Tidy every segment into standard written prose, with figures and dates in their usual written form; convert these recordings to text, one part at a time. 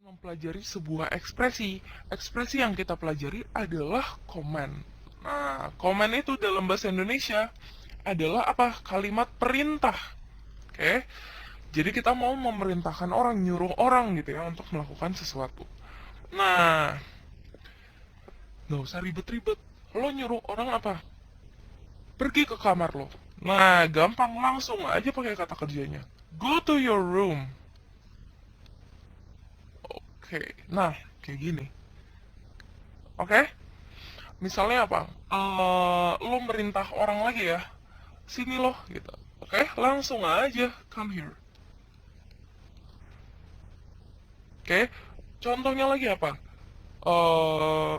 Mempelajari sebuah ekspresi. Ekspresi yang kita pelajari adalah komen. Nah, komen itu dalam bahasa Indonesia adalah apa? Kalimat perintah. Oke. Jadi kita mau memerintahkan orang, nyuruh orang gitu ya untuk melakukan sesuatu. Nah, nggak usah ribet-ribet. Lo nyuruh orang apa? Pergi ke kamar lo. Nah, gampang langsung aja pakai kata kerjanya. Go to your room. Oke. Nah, kayak gini. Oke? Misalnya apa? Lo merintah orang lagi ya, sini loh gitu. Oke, langsung aja come here. Oke, contohnya lagi apa? eh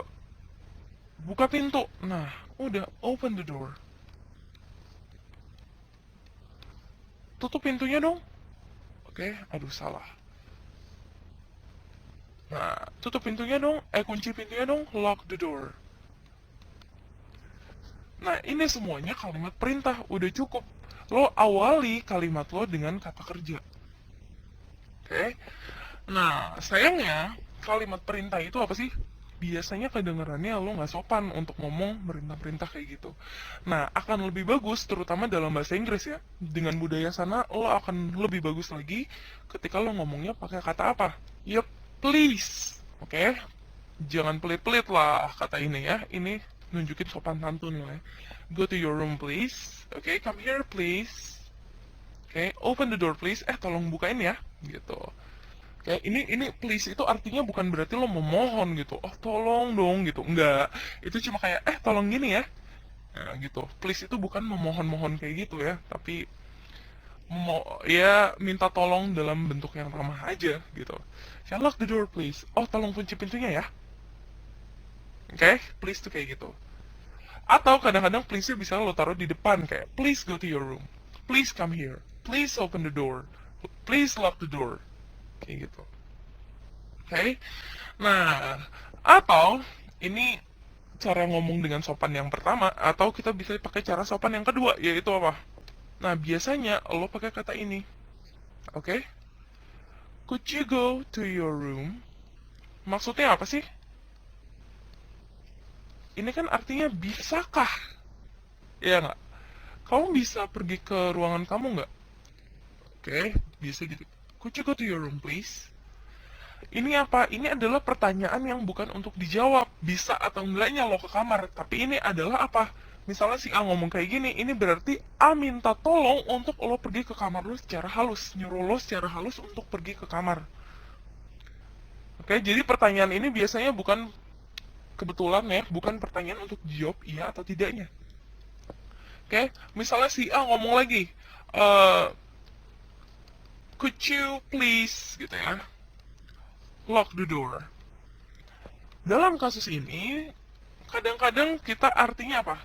Buka pintu. Nah, udah open the door. Tutup pintunya dong. Oke, aduh salah. Nah, tutup pintunya dong. Kunci pintunya dong. Lock the door. Nah, ini semuanya kalimat perintah. Udah cukup. Lo awali kalimat lo dengan kata kerja. Oke. Nah, sayangnya kalimat perintah itu apa sih? Biasanya kedengarannya lo nggak sopan untuk ngomong perintah-perintah kayak gitu. Nah, akan lebih bagus, terutama dalam bahasa Inggris ya. Dengan budaya sana, lo akan lebih bagus lagi ketika lo ngomongnya pakai kata apa? Yup, please. Oke? Jangan pelit-pelit lah kata ini ya. Ini nunjukin sopan santun lah ya. Go to your room please. Oke, come here please. Oke, open the door please. Tolong bukain ya. Gitu. Kayak ini please itu artinya bukan berarti lo memohon gitu. Oh, tolong dong gitu. Enggak. Itu cuma kayak tolong gini ya. Nah, gitu. Please itu bukan memohon-mohon kayak gitu ya, tapi ya minta tolong dalam bentuk yang ramah aja gitu. Saya lock the door please. Oh, tolong kunci pintunya ya. Oke, please tuh kayak gitu. Atau kadang-kadang please-nya bisa lo taruh di depan kayak please go to your room. Please come here. Please open the door. Please lock the door. Kayak gitu. Oke. Nah, atau ini cara ngomong dengan sopan yang pertama, atau kita bisa pakai cara sopan yang kedua, yaitu apa? Nah, biasanya lo pakai kata ini. Oke? Could you go to your room? Maksudnya apa sih? Ini kan artinya bisakah? Ya nggak? Kamu bisa pergi ke ruangan kamu nggak? Oke, bisa gitu. Could you go to your room, please? Ini apa? Ini adalah pertanyaan yang bukan untuk dijawab. Bisa atau enggaknya lo ke kamar. Tapi ini adalah apa? Misalnya si A ngomong kayak gini, ini berarti A minta tolong untuk lo pergi ke kamar lo secara halus. Nyuruh lo secara halus untuk pergi ke kamar. Oke, jadi pertanyaan ini biasanya bukan kebetulan ya, bukan pertanyaan untuk dijawab iya atau tidaknya. Oke, misalnya si A ngomong lagi, eh could you please, gitu ya, lock the door. Dalam kasus ini, kadang-kadang kita artinya apa?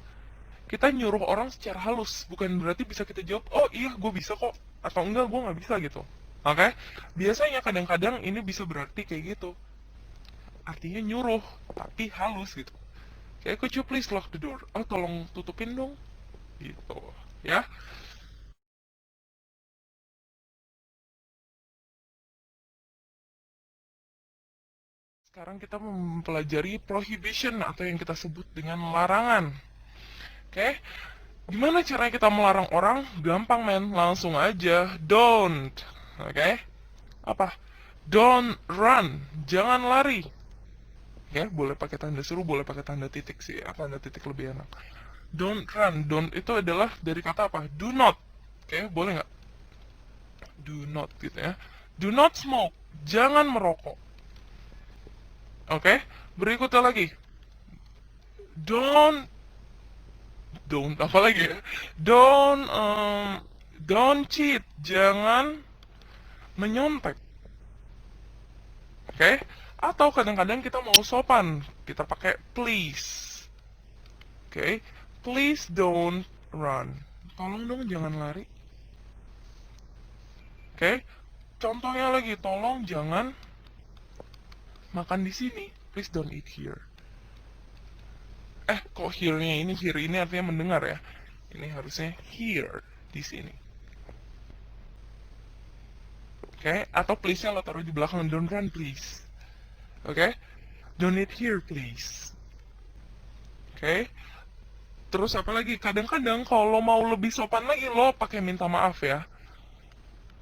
Kita nyuruh orang secara halus, bukan berarti bisa kita jawab, oh iya gue bisa kok, atau enggak gue nggak bisa gitu. Oke? Biasanya kadang-kadang ini bisa berarti kayak gitu. Artinya nyuruh, tapi halus gitu. Kayak could you please lock the door? Oh tolong tutupin dong. Gitu. Ya. Sekarang kita mempelajari prohibition atau yang kita sebut dengan larangan. Oke? Gimana caranya kita melarang orang? Gampang men, langsung aja don't. Oke? Apa? Don't run, jangan lari. Ya, boleh pakai tanda seru, boleh pakai tanda titik sih. Tanda titik lebih enak. Don't run, don't itu adalah dari kata apa? Do not. Oke, boleh nggak? Do not gitu ya. Do not smoke, jangan merokok. Oke, berikutnya lagi. Don't apa lagi ya? Don't cheat, jangan menyontek. Oke? Atau kadang-kadang kita mau sopan, kita pakai please. Oke? Please don't run. Tolong dong jangan lari. Oke? Contohnya lagi, tolong jangan makan di sini. Please don't eat here. Kok here ini artinya mendengar ya. Ini harusnya here di sini. Oke? Atau please-nya lo taruh di belakang, don't run please. Oke? Don't eat here, please. Oke? Terus apa lagi? Kadang-kadang kalau lo mau lebih sopan lagi, lo pakai minta maaf ya.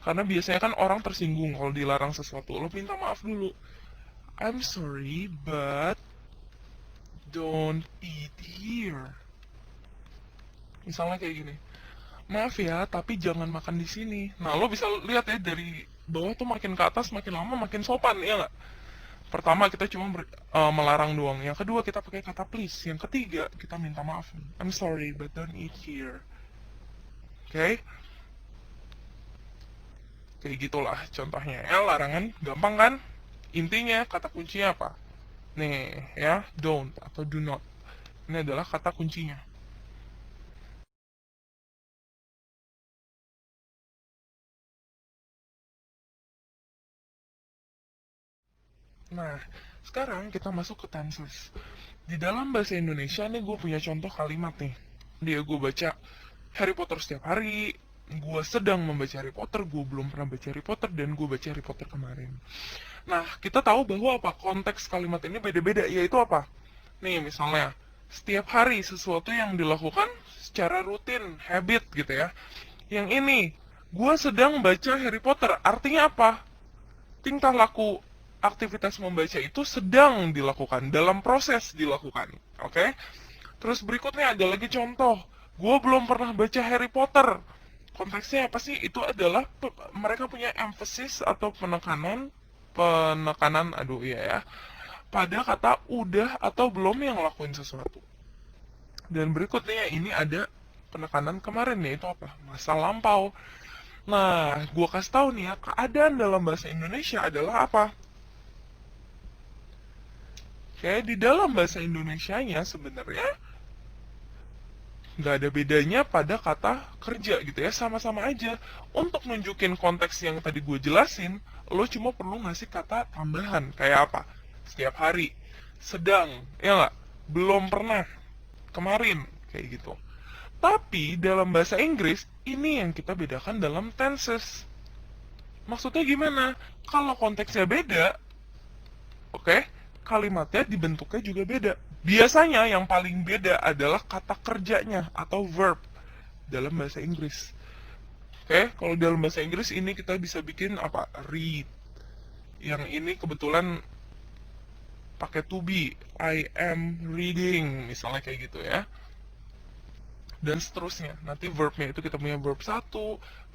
Karena biasanya kan orang tersinggung kalau dilarang sesuatu. Lo minta maaf dulu. I'm sorry, but don't eat here. Misalnya kayak gini. Maaf ya, tapi jangan makan di sini. Nah, lo bisa lihat ya dari bawah tuh makin ke atas, makin lama makin sopan, ya nggak? Pertama kita cuma melarang doang. Yang kedua kita pakai kata please. Yang ketiga kita minta maaf. I'm sorry, but don't eat here. Oke? Kayak gitulah contohnya. Ya, larangan gampang kan? Intinya kata kuncinya apa? Nih, ya, don't atau do not. Ini adalah kata kuncinya. Nah, sekarang kita masuk ke tenses. Di dalam bahasa Indonesia nih gue punya contoh kalimat nih. Dia gue baca Harry Potter setiap hari, gue sedang membaca Harry Potter, gue belum pernah baca Harry Potter, dan gue baca Harry Potter kemarin. Nah, kita tahu bahwa apa konteks kalimat ini beda-beda, yaitu apa? Nih, misalnya, setiap hari sesuatu yang dilakukan secara rutin, habit gitu ya. Yang ini, gue sedang baca Harry Potter, artinya apa? Tingkah laku aktivitas membaca itu sedang dilakukan, dalam proses dilakukan. Oke? Terus berikutnya ada lagi contoh. Gue belum pernah baca Harry Potter. Konteksnya apa sih? Itu adalah mereka punya emphasis atau penekanan, aduh iya ya, pada kata udah atau belum yang lakuin sesuatu. Dan berikutnya ini ada penekanan kemarin, yaitu apa? Masa lampau. Nah, gue kasih tahu nih ya, keadaan dalam bahasa Indonesia adalah apa? Oke, di dalam bahasa Indonesianya sebenarnya nggak ada bedanya pada kata kerja gitu ya, sama-sama aja. Untuk nunjukin konteks yang tadi gue jelasin, lo cuma perlu ngasih kata tambahan. Kayak apa? Setiap hari, sedang, ya nggak? Belum pernah, kemarin, kayak gitu. Tapi dalam bahasa Inggris, ini yang kita bedakan dalam tenses. Maksudnya gimana? Kalau konteksnya beda, oke, kalimatnya dibentuknya juga beda. Biasanya yang paling beda adalah kata kerjanya atau verb dalam bahasa Inggris. Oke, kalau dalam bahasa Inggris ini kita bisa bikin apa? Read. Yang ini kebetulan pakai to be. I am reading, misalnya kayak gitu ya. Dan seterusnya. Nanti verbnya itu kita punya verb 1,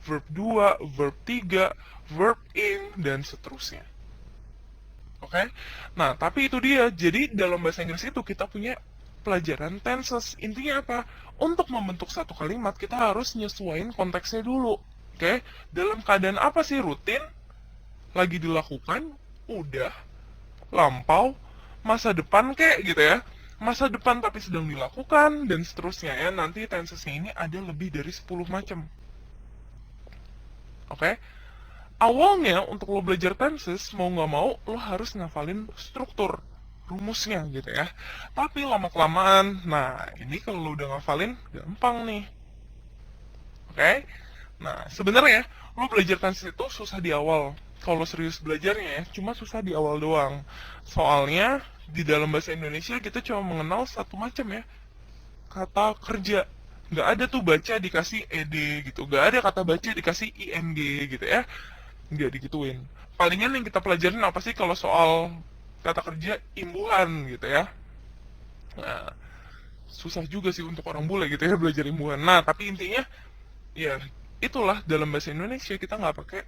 verb 2, verb 3, verb in, dan seterusnya. Oke? Nah, tapi itu dia. Jadi dalam bahasa Inggris itu kita punya pelajaran tenses. Intinya apa? Untuk membentuk satu kalimat kita harus nyesuaiin konteksnya dulu. Oke? Dalam keadaan apa sih rutin? Lagi dilakukan? Udah? Lampau? Masa depan kek gitu ya? Masa depan tapi sedang dilakukan dan seterusnya ya. Nanti tensesnya ini ada lebih dari 10 macam. Oke? Awalnya untuk lo belajar tenses mau nggak mau lo harus ngafalin struktur rumusnya gitu ya. Tapi lama kelamaan, nah ini kalau lo udah ngafalin gampang nih. Oke? Nah sebenarnya lo belajar tenses itu susah di awal. Kalau serius belajarnya ya, cuma susah di awal doang. Soalnya di dalam bahasa Indonesia kita cuma mengenal satu macam ya, kata kerja. Nggak ada tuh baca dikasih ed gitu, nggak ada kata baca dikasih ing gitu ya, nggak digituin. Palingan yang kita pelajarin apa sih kalau soal kata kerja? Imbuhan gitu ya. Nah, susah juga sih untuk orang bule gitu ya belajar imbuhan. Nah, tapi intinya ya itulah dalam bahasa Indonesia kita nggak pakai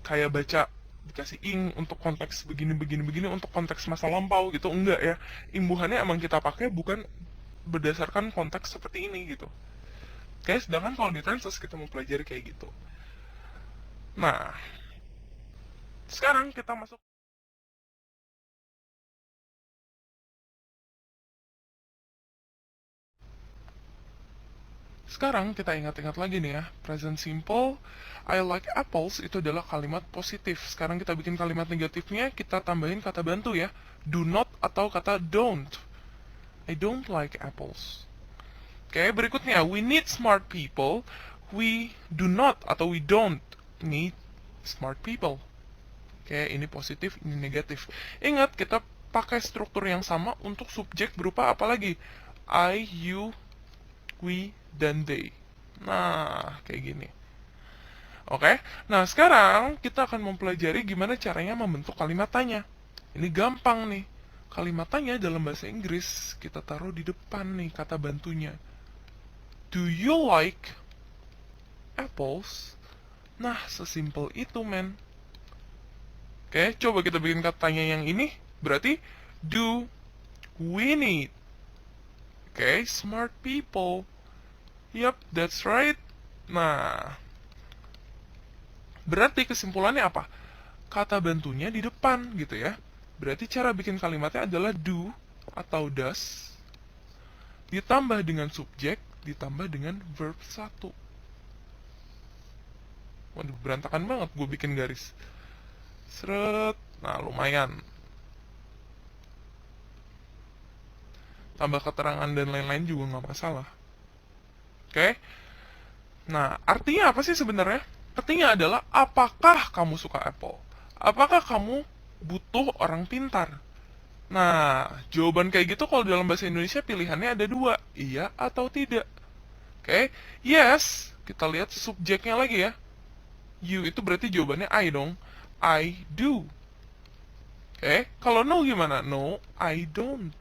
kayak baca dikasih ing untuk konteks begini begini begini untuk konteks masa lampau gitu, enggak ya. Imbuhannya emang kita pakai bukan berdasarkan konteks seperti ini gitu. Kayak sedangkan kalau di tenses kita mau pelajari kayak gitu. Nah, sekarang kita masuk. Sekarang kita ingat-ingat lagi nih ya, present simple, I like apples itu adalah kalimat positif. Sekarang kita bikin kalimat negatifnya, kita tambahin kata bantu ya, do not atau kata don't. I don't like apples. Oke, berikutnya, we need smart people, we do not atau we don't need smart people. Oke, ini positif, ini negatif. Ingat, kita pakai struktur yang sama untuk subjek berupa apa lagi? I, you, we, dan they. Nah, kayak gini. Oke, nah sekarang kita akan mempelajari gimana caranya membentuk kalimat tanya. Ini gampang nih. Kalimat tanya dalam bahasa Inggris kita taruh di depan nih kata bantunya. Do you like apples? Nah, sesimpel itu, men. Oke, coba kita bikin kata tanya yang ini. Berarti, do we need? Oke, smart people. Yup, that's right. Nah, berarti kesimpulannya apa? Kata bantunya di depan gitu ya. Berarti cara bikin kalimatnya adalah do atau does ditambah dengan subjek ditambah dengan verb 1. Waduh, berantakan banget gue bikin garis. Seret. Nah, lumayan. Tambah keterangan dan lain-lain juga nggak masalah. Oke? Nah, artinya apa sih sebenarnya? Artinya adalah, apakah kamu suka Apple? Apakah kamu butuh orang pintar? Nah, jawaban kayak gitu kalau dalam bahasa Indonesia pilihannya ada dua, iya atau tidak. Oke, yes, kita lihat subjeknya lagi ya. You itu berarti jawabannya I dong. I do. Oke, kalau no gimana? No, I don't.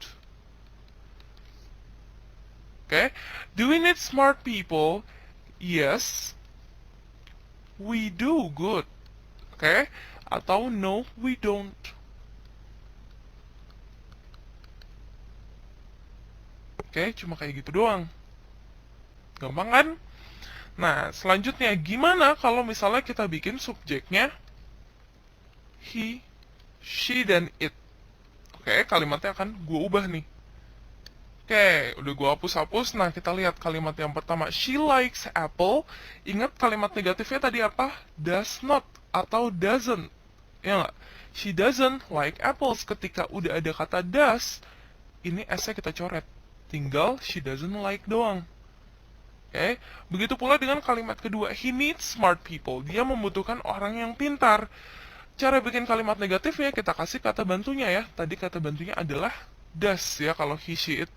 Oke, do we need smart people? Yes, we do. Good. Oke, atau no, we don't. Oke, cuma kayak gitu doang. Gampang kan? Nah, selanjutnya gimana kalau misalnya kita bikin subjeknya he, she, dan it. Oke, kalimatnya akan gue ubah nih. Oke, udah gue hapus-hapus. Nah, kita lihat kalimat yang pertama. She likes apple. Ingat kalimat negatifnya tadi apa? Does not atau doesn't. Ya nggak? She doesn't like apples. Ketika udah ada kata does, ini S-nya kita coret. Tinggal she doesn't like doang. Oke, begitu pula dengan kalimat kedua. He needs smart people. Dia membutuhkan orang yang pintar. Cara bikin kalimat negatifnya kita kasih kata bantunya ya. Tadi kata bantunya adalah does ya kalau he, she, it.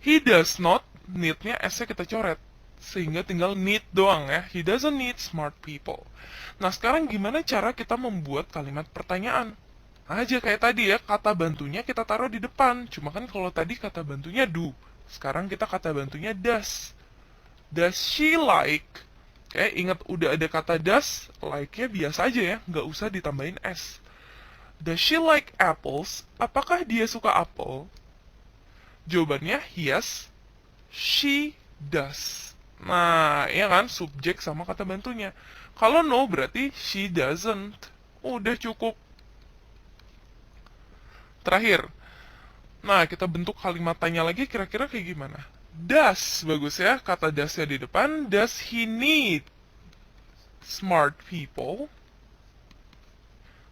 He does not, need-nya S-nya kita coret. Sehingga tinggal need doang ya. He doesn't need smart people. Nah, sekarang gimana cara kita membuat kalimat pertanyaan? Aja kayak tadi ya, kata bantunya kita taruh di depan. Cuma kan kalau tadi kata bantunya do. Sekarang kita kata bantunya does. Does she like? Oke, ingat udah ada kata does, like-nya biasa aja ya, nggak usah ditambahin S. Does she like apples? Apakah dia suka apel? Jawabannya yes, she does. Nah, ya kan, subjek sama kata bantunya. Kalau no berarti she doesn't. Udah cukup. Terakhir. Nah, kita bentuk kalimat tanya lagi kira-kira kayak gimana? Does, bagus ya. Kata does-nya di depan. Does he need smart people?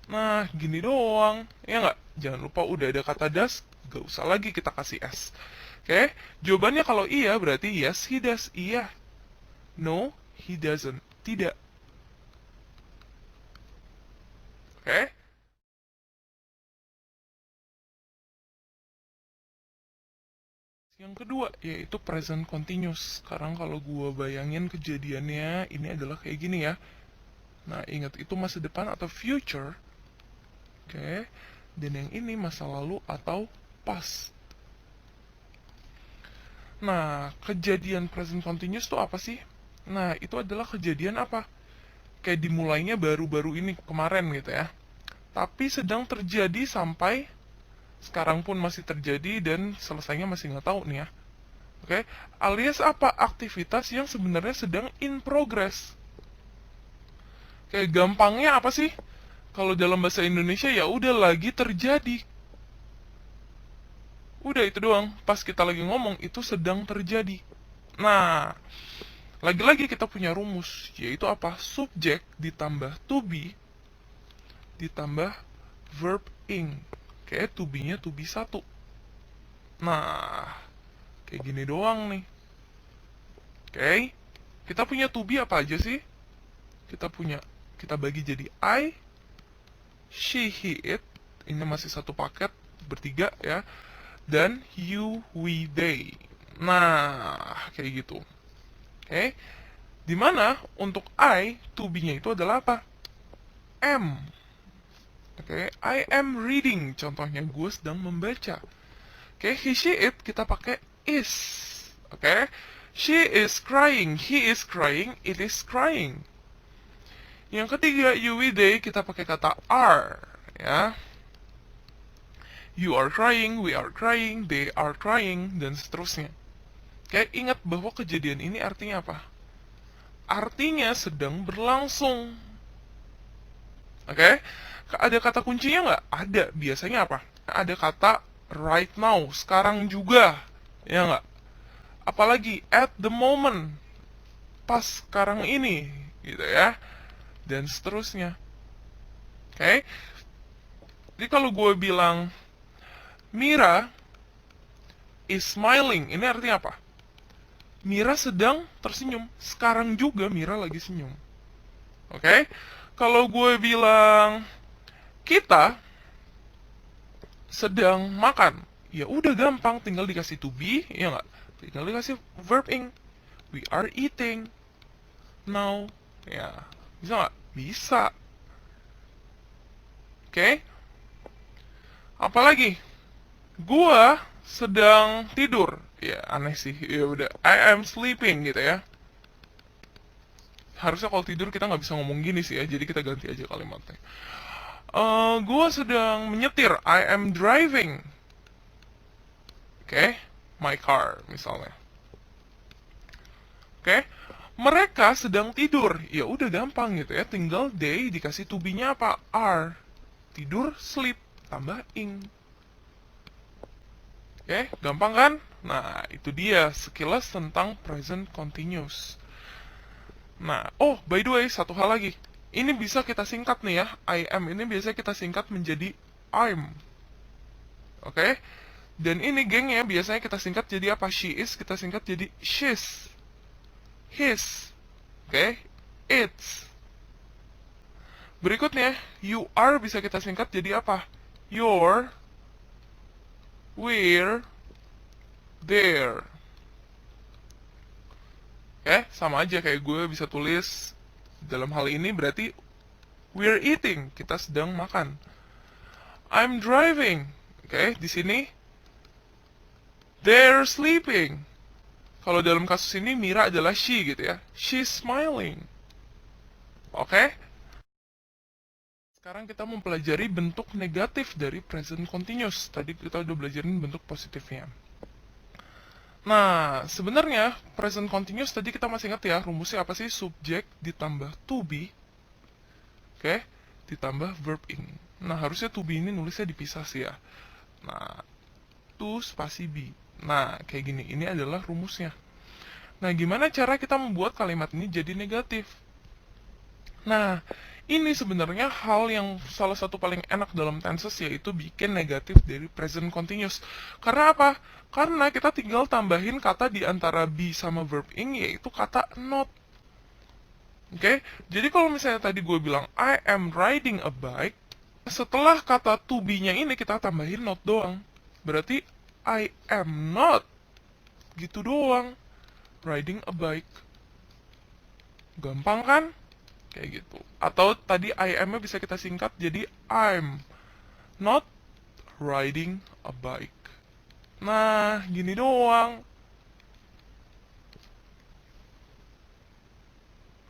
Nah, gini doang. Ya nggak? Jangan lupa udah ada kata does, gak usah lagi kita kasih S. Oke, jawabannya kalau iya berarti yes, he does. Iya. No, he doesn't. Tidak. Oke? Yang kedua, yaitu present continuous. Sekarang kalau gue bayangin kejadiannya, ini adalah kayak gini ya. Nah, ingat itu masa depan atau future. Oke? Dan yang ini masa lalu atau past. Nah, kejadian present continuous itu apa sih? Nah, itu adalah kejadian apa? Kayak dimulainya baru-baru ini, kemarin gitu ya. Tapi sedang terjadi sampai sekarang pun masih terjadi dan selesainya masih nggak tahu nih ya. Oke, alias apa? Aktivitas yang sebenarnya sedang in progress. Kayak gampangnya apa sih? Kalau dalam bahasa Indonesia ya udah lagi terjadi. Udah itu doang. Pas kita lagi ngomong itu sedang terjadi. Nah, lagi-lagi kita punya rumus, yaitu apa? Subjek ditambah to be ditambah verb ing. Kayak to be-nya to be 1. Nah, kayak gini doang nih. Oke, kita punya to be apa aja sih? Kita punya kita bagi jadi I, she, he, it. Ini masih satu paket bertiga ya. Dan you, we, they. Nah, kayak gitu. Oke. Dimana untuk I, to be-nya itu adalah apa? Am. Oke, I am reading. Contohnya gue sedang membaca. Oke, he, she, it kita pakai is. Oke, she is crying, he is crying, it is crying. Yang ketiga, you, we, they kita pakai kata are, ya. You are crying, we are crying, they are crying, dan seterusnya. Oke, ingat bahwa kejadian ini artinya apa? Artinya sedang berlangsung. Oke, ada kata kuncinya nggak? Ada. Biasanya apa? Ada kata right now, sekarang juga, ya nggak? Apalagi at the moment, pas sekarang ini, gitu ya, dan seterusnya. Oke, jadi kalau gue bilang Mira is smiling, ini artinya apa? Mira sedang tersenyum, sekarang juga Mira lagi senyum. Oke, kalau gue bilang kita sedang makan, ya udah gampang, tinggal dikasih to be, ya nggak? Tinggal dikasih verb ing. We are eating now, ya bisa nggak? Bisa. Oke, apalagi? Gua sedang tidur, ya aneh sih, ya udah I am sleeping gitu ya. Harusnya kalau tidur kita nggak bisa ngomong gini sih ya, jadi kita ganti aja kalimatnya. Gua sedang menyetir, I am driving. Oke, my car misalnya. Oke, mereka sedang tidur, ya udah gampang gitu ya, tinggal they dikasih to be-nya apa? Are. Tidur, sleep, tambah ing. Oke, gampang kan? Nah, itu dia sekilas tentang present continuous. Nah, oh by the way, satu hal lagi. Ini bisa kita singkat nih ya. I am ini biasa kita singkat menjadi I'm. Oke? Dan ini gengnya biasanya kita singkat jadi apa? She is kita singkat jadi she's. His. Oke? It's. Berikutnya, you are bisa kita singkat jadi apa? Your, we're, there. Oke, sama aja kayak gue bisa tulis dalam hal ini berarti we're eating, kita sedang makan. I'm driving. Oke, di sini they're sleeping. Kalau dalam kasus ini Mira adalah she gitu ya. She's smiling. Oke? Sekarang kita mempelajari bentuk negatif dari present continuous. Tadi kita udah belajarin bentuk positifnya. Nah, sebenarnya present continuous tadi kita masih ingat ya, rumusnya apa sih? Subjek ditambah to be. Oke? Ditambah verb ing. Nah, harusnya to be ini nulisnya dipisah sih ya. Nah, to spasi be. Nah, kayak gini. Ini adalah rumusnya. Nah, gimana cara kita membuat kalimat ini jadi negatif? Nah, ini sebenarnya hal yang salah satu paling enak dalam tenses, yaitu bikin negatif dari present continuous. Karena apa? Karena kita tinggal tambahin kata di antara be sama verb ing, yaitu kata not. Oke? Jadi kalau misalnya tadi gue bilang I am riding a bike, setelah kata to be-nya ini kita tambahin not doang. Berarti I am not. Gitu doang. Riding a bike. Gampang kan? Kayak gitu. Atau tadi I am-nya bisa kita singkat jadi I'm not riding a bike. Nah, gini doang.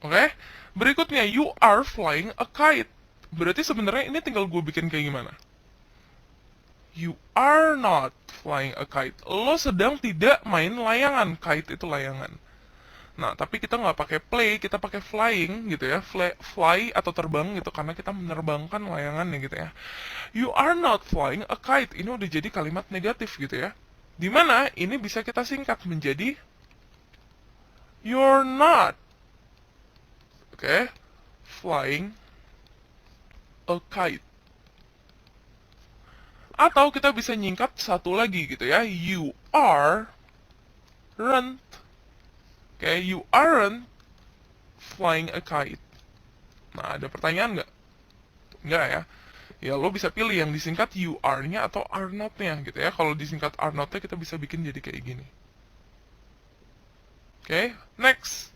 Oke? Berikutnya, you are flying a kite. Berarti sebenarnya ini tinggal gue bikin kayak gimana? You are not flying a kite. Lo sedang tidak main layangan. Kite itu layangan. Nah, tapi kita nggak pakai play, kita pakai flying gitu ya. Fly atau terbang gitu, karena kita menerbangkan layangannya gitu ya. You are not flying a kite. Ini udah jadi kalimat negatif gitu ya. Dimana ini bisa kita singkat menjadi you're not, oke, flying a kite. Atau kita bisa nyingkat satu lagi gitu ya. You aren't, okay, you aren't flying a kite. Nah, ada pertanyaan nggak? Nggak ya? Ya, lo bisa pilih yang disingkat you are-nya atau are not-nya gitu ya. Kalau disingkat are not-nya kita bisa bikin jadi kayak gini. Oke, next.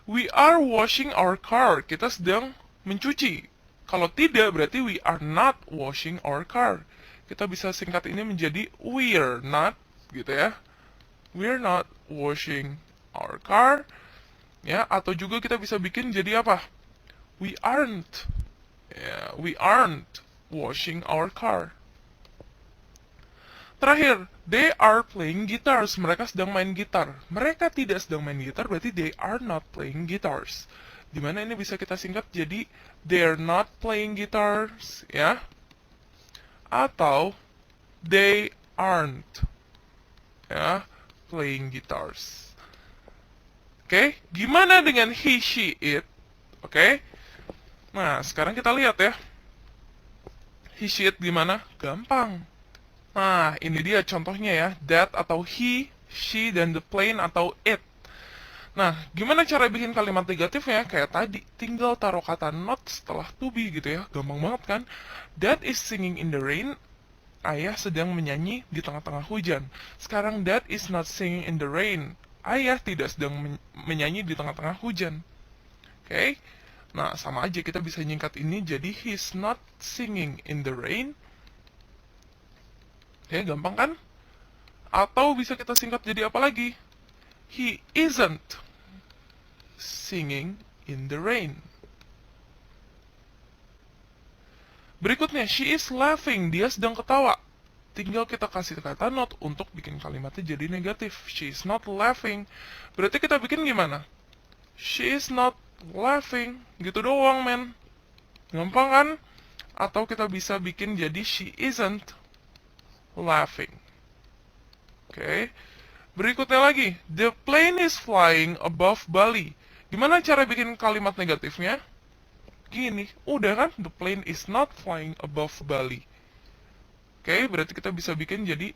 We are washing our car. Kita sedang mencuci. Kalau tidak, berarti we are not washing our car. Kita bisa singkat ini menjadi we're not, gitu ya. We're not washing our car. Ya, atau juga kita bisa bikin jadi apa? We aren't. Ya, we aren't washing our car. Terakhir, they are playing guitars. Mereka sedang main gitar. Mereka tidak sedang main gitar, berarti they are not playing guitars. Dimana ini bisa kita singkat jadi they're not playing guitars, ya. Atau they aren't, ya, playing guitars. Oke, gimana dengan he, she, it? Oke. Nah, sekarang kita lihat ya. He, she, it gimana? Gampang. Nah, ini dia contohnya ya. That atau he, she, dan the plane atau it. Nah, gimana cara bikin kalimat negatifnya? Kayak tadi, tinggal taruh kata not setelah to be gitu ya. Gampang banget kan? Dad is singing in the rain. Ayah sedang menyanyi di tengah-tengah hujan. Sekarang Dad is not singing in the rain. Ayah tidak sedang menyanyi di tengah-tengah hujan. Oke? Nah, sama aja kita bisa nyingkat ini jadi he's not singing in the rain. Oke, gampang kan? Atau bisa kita singkat jadi apa lagi? He isn't singing in the rain. Berikutnya, she is laughing. Dia sedang ketawa. Tinggal kita kasih kata not untuk bikin kalimatnya jadi negatif. She is not laughing. Berarti kita bikin gimana? She is not laughing. Gitu doang, men. Gampang kan? Atau kita bisa bikin jadi she isn't laughing. Oke. Berikutnya lagi, the plane is flying above Bali. Gimana cara bikin kalimat negatifnya? Gini, udah kan? The plane is not flying above Bali. Oke, berarti kita bisa bikin jadi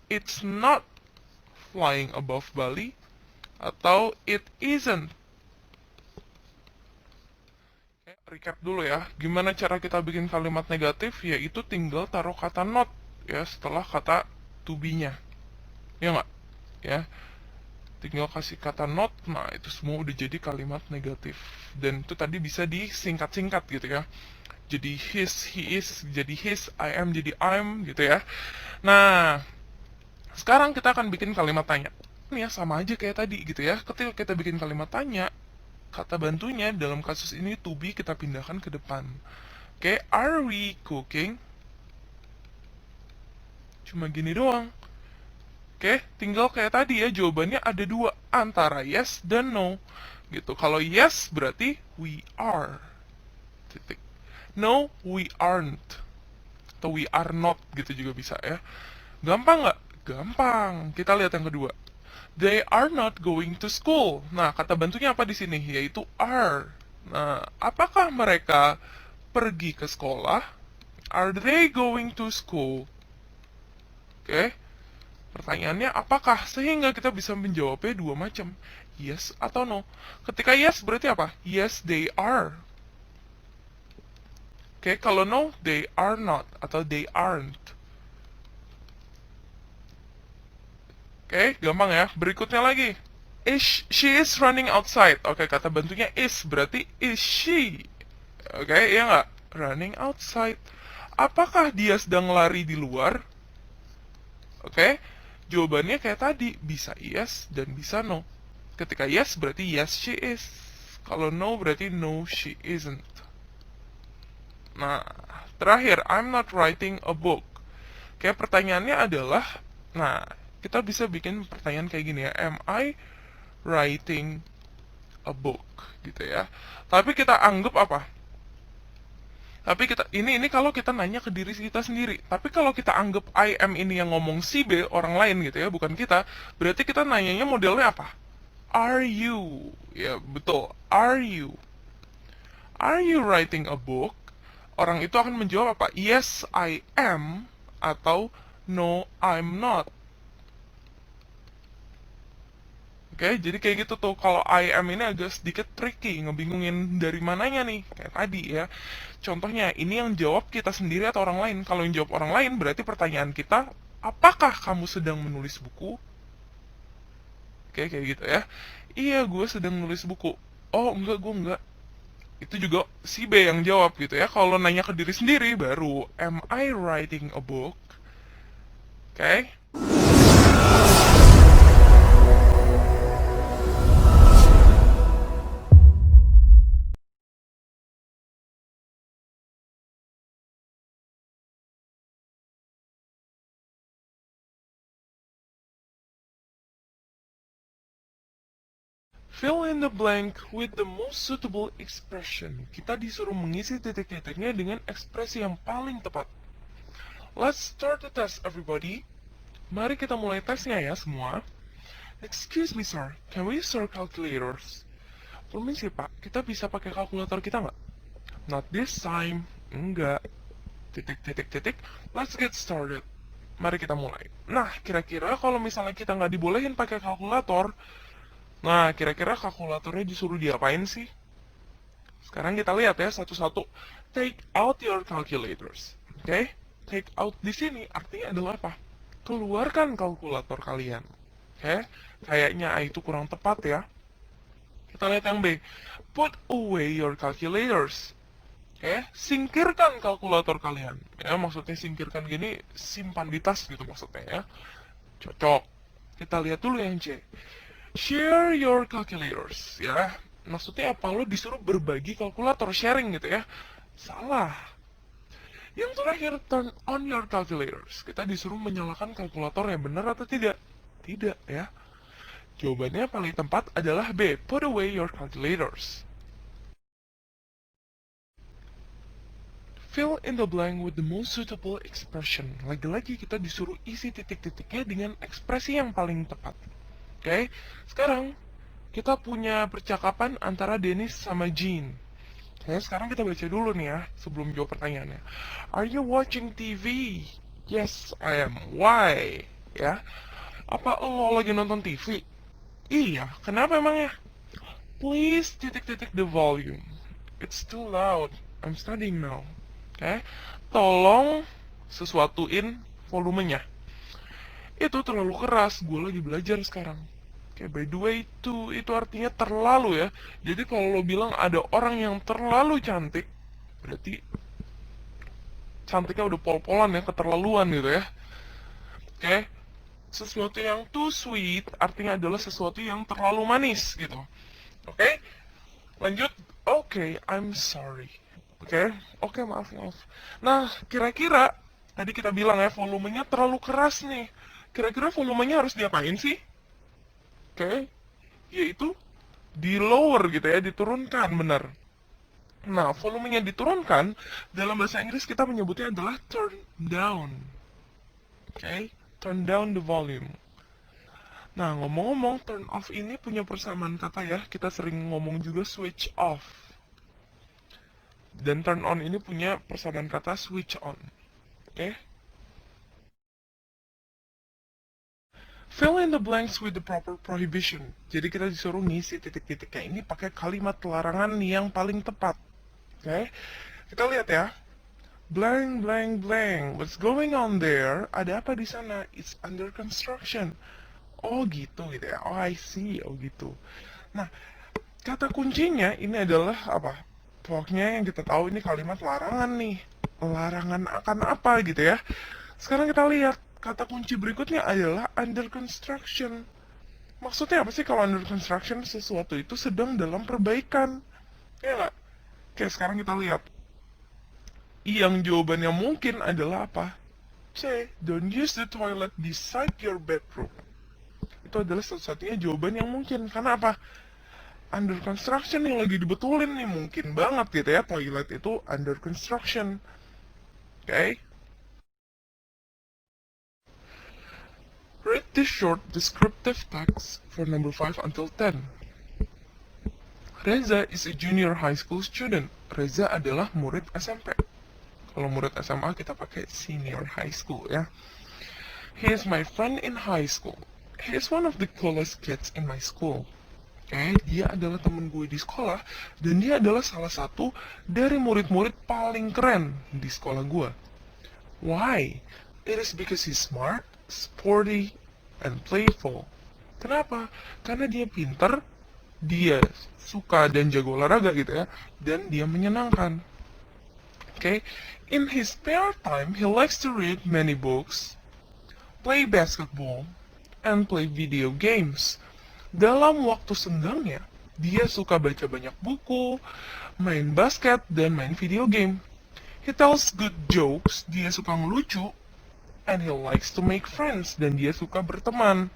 it's not flying above Bali atau it isn't. Oke, recap dulu ya. Gimana cara kita bikin kalimat negatif? Yaitu tinggal taruh kata not ya setelah kata to be-nya. Ya nggak? Ya. Tinggal kasih kata not, nah itu semua udah jadi kalimat negatif. Dan itu tadi bisa disingkat-singkat gitu ya. Jadi his, he is, jadi his, I am, jadi I'm gitu ya. Nah, sekarang kita akan bikin kalimat tanya. Ini ya sama aja kayak tadi gitu ya. Ketika kita bikin kalimat tanya, kata bantunya dalam kasus ini to be kita pindahkan ke depan. Oke, are we cooking? Cuma gini doang. Oke, tinggal kayak tadi ya, jawabannya ada dua, antara yes dan no. Gitu. Kalau yes berarti we are. Titik. No, we aren't. Atau we are not gitu juga bisa ya. Gampang nggak? Gampang. Kita lihat yang kedua. They are not going to school. Nah, kata bantunya apa di sini? Yaitu are. Nah, apakah mereka pergi ke sekolah? Are they going to school? Oke. Pertanyaannya apakah, sehingga kita bisa menjawabnya dua macam, yes atau no. Ketika yes berarti apa? Yes, they are. Oke, kalau no, they are not atau they aren't. Oke, gampang ya. Berikutnya lagi. She is running outside. Oke, kata bantunya is berarti is she. Oke, iya nggak? Running outside. Apakah dia sedang lari di luar? Oke, jawabannya kayak tadi, bisa yes dan bisa no. Ketika yes berarti yes she is. Kalau no berarti no she isn't. Nah, terakhir, I'm not writing a book. Kayak pertanyaannya adalah, nah, kita bisa bikin pertanyaan kayak gini ya. Am I writing a book? Gitu ya. Tapi kita anggap apa? Tapi ini kalau kita nanya ke diri kita sendiri. Tapi kalau kita anggap I am ini yang ngomong si B, orang lain gitu ya, bukan kita, berarti kita nanyanya modelnya apa? Are you? Ya, betul. Are you? Are you writing a book? Orang itu akan menjawab apa? Yes, I am atau no, I'm not. Oke, jadi kayak gitu tuh. Kalau I am ini agak sedikit tricky, ngebingungin dari mananya nih. Kayak tadi ya. Contohnya, ini yang jawab kita sendiri atau orang lain. Kalau yang jawab orang lain, berarti pertanyaan kita, apakah kamu sedang menulis buku? Oke, kayak gitu ya. Iya, gue sedang menulis buku. Oh, enggak, gue enggak. Itu juga si B yang jawab gitu ya. Kalau nanya ke diri sendiri, baru, am I writing a book? Oke. Fill in the blank with the most suitable expression. Kita disuruh mengisi titik-titiknya dengan ekspresi yang paling tepat. Let's start the test, everybody. Mari kita mulai tesnya ya semua. Excuse me, sir. Can we use our calculators? Permisi, Pak. Kita bisa pakai kalkulator kita nggak? Not this time. Enggak. Titik-titik-titik. Let's get started. Mari kita mulai. Nah, kira-kira kalau misalnya kita nggak dibolehin pakai kalkulator, nah, kira-kira kalkulatornya disuruh diapain sih? Sekarang kita lihat ya satu-satu. Take out your calculators. Oke? Take out di sini artinya adalah apa? Keluarkan kalkulator kalian. Oke? Kayaknya A itu kurang tepat ya. Kita lihat yang B. Put away your calculators. Oke? Singkirkan kalkulator kalian. Ya, maksudnya singkirkan gini, simpan di tas gitu maksudnya ya. Cocok. Kita lihat dulu yang C. Share your calculators, ya. Maksudnya apa? Lo disuruh berbagi kalkulator, sharing gitu ya. Salah. Yang terakhir, turn on your calculators. Kita disuruh menyalakan kalkulator yang benar atau tidak? Tidak, ya. Jawabannya paling tepat adalah B. Put away your calculators. Fill in the blank with the most suitable expression. Lagi-lagi kita disuruh isi titik-titiknya dengan ekspresi yang paling tepat. Oke, sekarang kita punya percakapan antara Dennis sama Jean. Oke, sekarang kita baca dulu nih ya, sebelum jawab pertanyaannya. Are you watching TV? Yes, I am. Why? Ya, apa lo lagi nonton TV? Iya, kenapa emangnya? Please titik-titik the volume. It's too loud. I'm studying now. Oke, tolong sesuatuin volumenya. Itu terlalu keras, gue lagi belajar sekarang. Oke, by the way, itu artinya terlalu ya. Jadi kalau lo bilang ada orang yang terlalu cantik, berarti cantiknya udah pol-polan ya, keterlaluan gitu ya. Oke, sesuatu yang too sweet artinya adalah sesuatu yang terlalu manis gitu. Oke, lanjut. Oke, I'm sorry. Oke, maaf. Nah, kira-kira tadi kita bilang ya volumenya terlalu keras nih. Kira-kira volumenya harus diapain sih? Oke, yaitu di lower gitu ya, diturunkan, benar. Nah, volumenya diturunkan, dalam bahasa Inggris kita menyebutnya adalah turn down. Oke, turn down the volume. Nah, ngomong-ngomong, turn off ini punya persamaan kata ya, kita sering ngomong juga switch off. Dan turn on ini punya persamaan kata switch on. Oke? Fill in the blanks with the proper prohibition. Jadi kita disuruh ngisi titik-titiknya ini pakai kalimat larangan yang paling tepat. Oke? Kita lihat ya. Blank, blank, blank. What's going on there? Ada apa di sana? It's under construction. Oh gitu ya. Oh I see. Oh gitu. Nah, kata kuncinya ini adalah apa? Pokoknya yang kita tahu ini kalimat larangan nih. Larangan akan apa gitu ya. Sekarang kita lihat. Kata kunci berikutnya adalah under construction. Maksudnya apa sih kalau under construction? Sesuatu itu sedang dalam perbaikan. Ya nggak? Oke, sekarang kita lihat. Yang jawabannya mungkin adalah apa? C. Don't use the toilet beside your bedroom. Itu adalah satu-satunya jawaban yang mungkin. Karena apa? Under construction yang lagi dibetulin nih. Mungkin banget gitu ya. Toilet itu under construction. Oke? Read the short descriptive text for number 5 until 10. Reza is a junior high school student. Reza adalah murid SMP. Kalau murid SMA kita pakai senior high school ya. He is my friend in high school. He is one of the coolest kids in my school. Oke, dia adalah temen gue di sekolah, dan dia adalah salah satu dari murid-murid paling keren di sekolah gue. Why? It is because he's smart, sporty, and playful. Kenapa? Karena dia pintar, dia suka dan jago olahraga gitu ya, dan dia menyenangkan. Oke, in his spare time, he likes to read many books, play basketball, and play video games. Dalam waktu senggangnya, dia suka baca banyak buku, main basket, dan main video game. He tells good jokes, dia suka ngelucu, and he likes to make friends, dan dia suka berteman.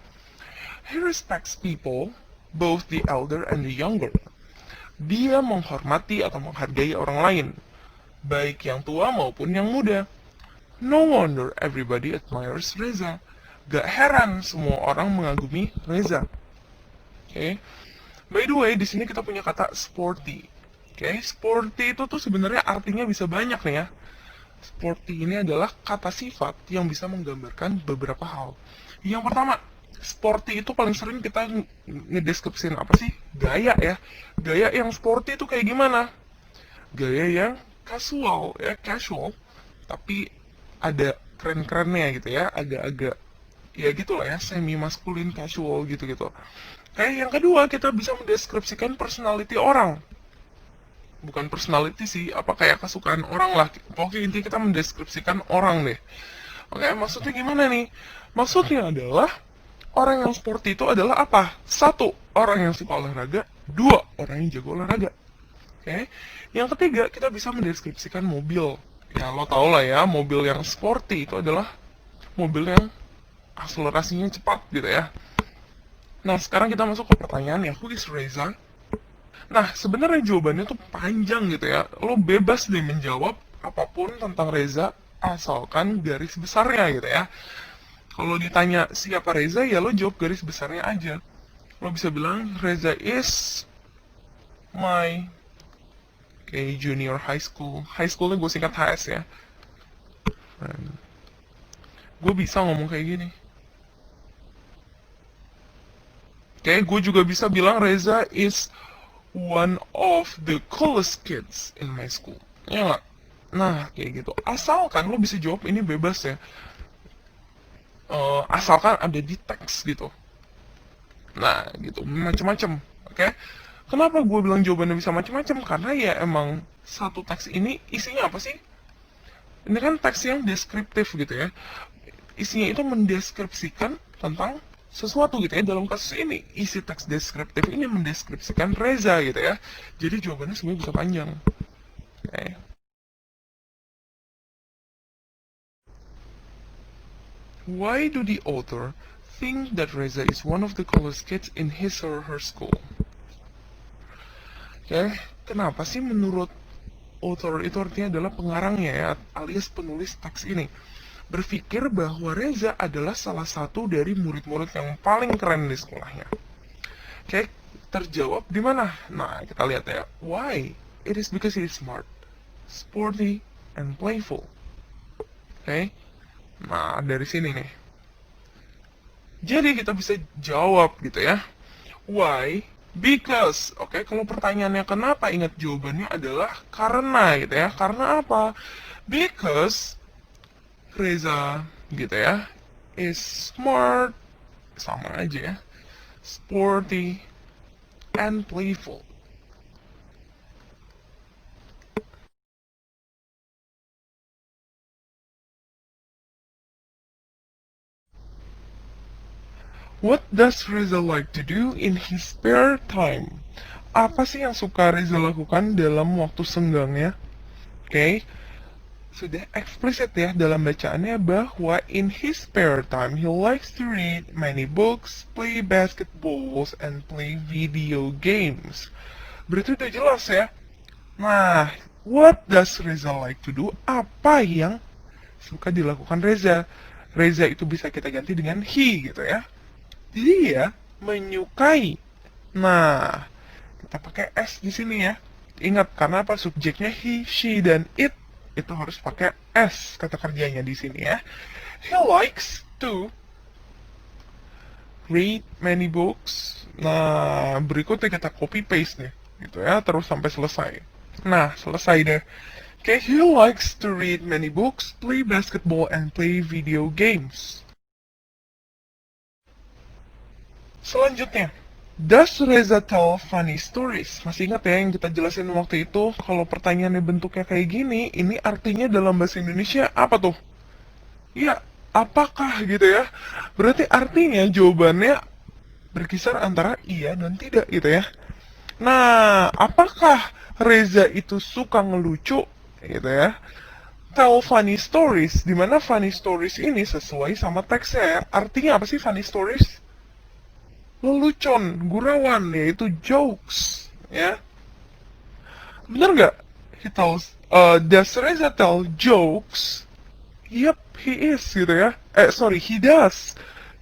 He respects people, both the elder and the younger. Dia menghormati atau menghargai orang lain, baik yang tua maupun yang muda. No wonder everybody admires Reza. Gak heran semua orang mengagumi Reza. Oke. By the way, di sini kita punya kata sporty. Oke, sporty itu tuh sebenarnya artinya bisa banyak nih ya. Sporty ini adalah kata sifat yang bisa menggambarkan beberapa hal. Yang pertama, sporty itu paling sering kita ngedeskripsiin apa sih? Gaya ya. Gaya yang sporty itu kayak gimana? Gaya yang casual ya, casual, tapi ada keren-kerennya gitu ya, agak-agak ya gitu lah ya, semi maskulin casual gitu-gitu. Yang kedua, kita bisa mendeskripsikan personality orang. Bukan personality sih, apa kayak kesukaan orang lah. Pokoknya intinya kita mendeskripsikan orang deh. Oke, maksudnya gimana nih? Maksudnya adalah orang yang sporty itu adalah apa? Satu, orang yang suka olahraga. Dua, orang yang jago olahraga. Oke. Yang ketiga, kita bisa mendeskripsikan mobil. Ya, lo tau lah ya, mobil yang sporty itu adalah mobil yang akselerasinya cepat gitu ya. Nah, sekarang kita masuk ke pertanyaan ya, who is Reza? Nah, sebenarnya jawabannya tuh panjang gitu ya. Lo bebas deh menjawab apapun tentang Reza, asalkan garis besarnya gitu ya. Kalau ditanya siapa Reza, ya lo jawab garis besarnya aja. Lo bisa bilang, Reza is my junior high school. High schoolnya gue singkat HS ya. Gue bisa ngomong kayak gini. Gue juga bisa bilang Reza is one of the coolest kids in my school. Ya nggak? Nah, kayak gitu. Asalkan lo bisa jawab ini bebas ya. Asalkan ada di teks gitu. Nah, gitu. Macam-macam. Oke? Kenapa gue bilang jawabannya bisa macam-macam? Karena ya emang satu teks ini isinya apa sih? Ini kan teks yang deskriptif gitu ya. Isinya itu mendeskripsikan tentang sesuatu gitu ya. Dalam kasus ini, isi teks deskriptif ini mendeskripsikan Reza gitu ya. Jadi jawabannya sebenarnya bisa panjang. Oke. Why do the author think that Reza is one of the coolest kids in his or her school? Kenapa sih menurut author itu artinya adalah pengarangnya ya, alias penulis teks ini, berpikir bahwa Reza adalah salah satu dari murid-murid yang paling keren di sekolahnya. Terjawab di mana? Nah, kita lihat ya. Why? It is because he is smart, sporty, and playful. Nah, dari sini nih. Jadi kita bisa jawab gitu ya. Why? Because. Kalau pertanyaannya kenapa, ingat jawabannya adalah karena gitu ya. Karena apa? Because Reza gitu ya is smart, sama aja ya, sporty, and playful. What does Reza like to do in his spare time? Apa sih yang suka Reza lakukan dalam waktu senggangnya? Sudah eksplisit ya dalam bacaannya bahwa in his spare time he likes to read many books, play basketballs, and play video games. Berarti udah jelas ya. Nah, what does Reza like to do? Apa yang suka dilakukan Reza? Reza itu bisa kita ganti dengan he gitu ya. Dia menyukai. Nah, kita pakai s di sini ya. Ingat karena apa, subjeknya he, she, dan it itu harus pakai s kata kerjanya di sini ya. He likes to read many books. Nah, berikutnya kita copy paste nih, gitu ya, terus sampai selesai. Nah, selesai deh. Okay, he likes to read many books, play basketball, and play video games. Selanjutnya, does Reza tell funny stories? Masih ingat ya yang kita jelasin waktu itu? Kalau pertanyaannya bentuknya kayak gini, ini artinya dalam bahasa Indonesia apa tuh? Ya, apakah gitu ya? Berarti artinya jawabannya berkisar antara iya dan tidak gitu ya. Nah, apakah Reza itu suka ngelucu gitu ya? Tell funny stories, dimana funny stories ini sesuai sama teksnya ya. Artinya apa sih funny stories? Lelucon, gurauan, yaitu jokes ya. Bener nggak? Does Reza tell jokes? Yep, he is gitu ya. Sorry, he does.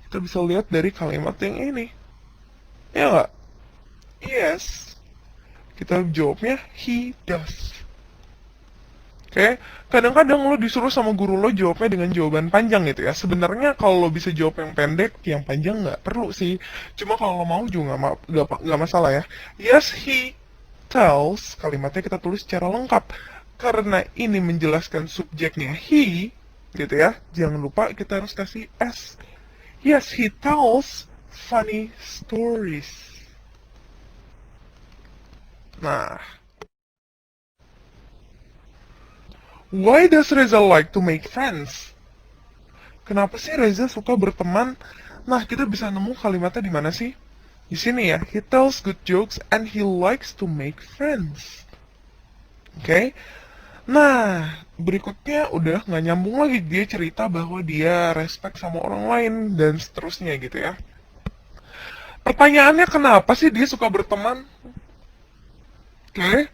Kita bisa lihat dari kalimat yang ini. Ya nggak? Yes. Kita jawabnya he does. Oke, kadang-kadang lo disuruh sama guru lo jawabnya dengan jawaban panjang gitu ya. Sebenarnya kalau lo bisa jawab yang pendek, yang panjang nggak perlu sih. Cuma kalau lo mau juga nggak masalah ya. Yes, he tells, kalimatnya kita tulis secara lengkap. Karena ini menjelaskan subjeknya he, gitu ya. Jangan lupa kita harus kasih s. Yes, he tells funny stories. Nah, why does Reza like to make friends? Kenapa sih Reza suka berteman? Nah, kita bisa nemu kalimatnya di mana sih? Di sini ya, he tells good jokes and he likes to make friends. Oke? Nah, berikutnya udah nggak nyambung lagi. Dia cerita bahwa dia respect sama orang lain dan seterusnya gitu ya. Pertanyaannya kenapa sih dia suka berteman? Oke?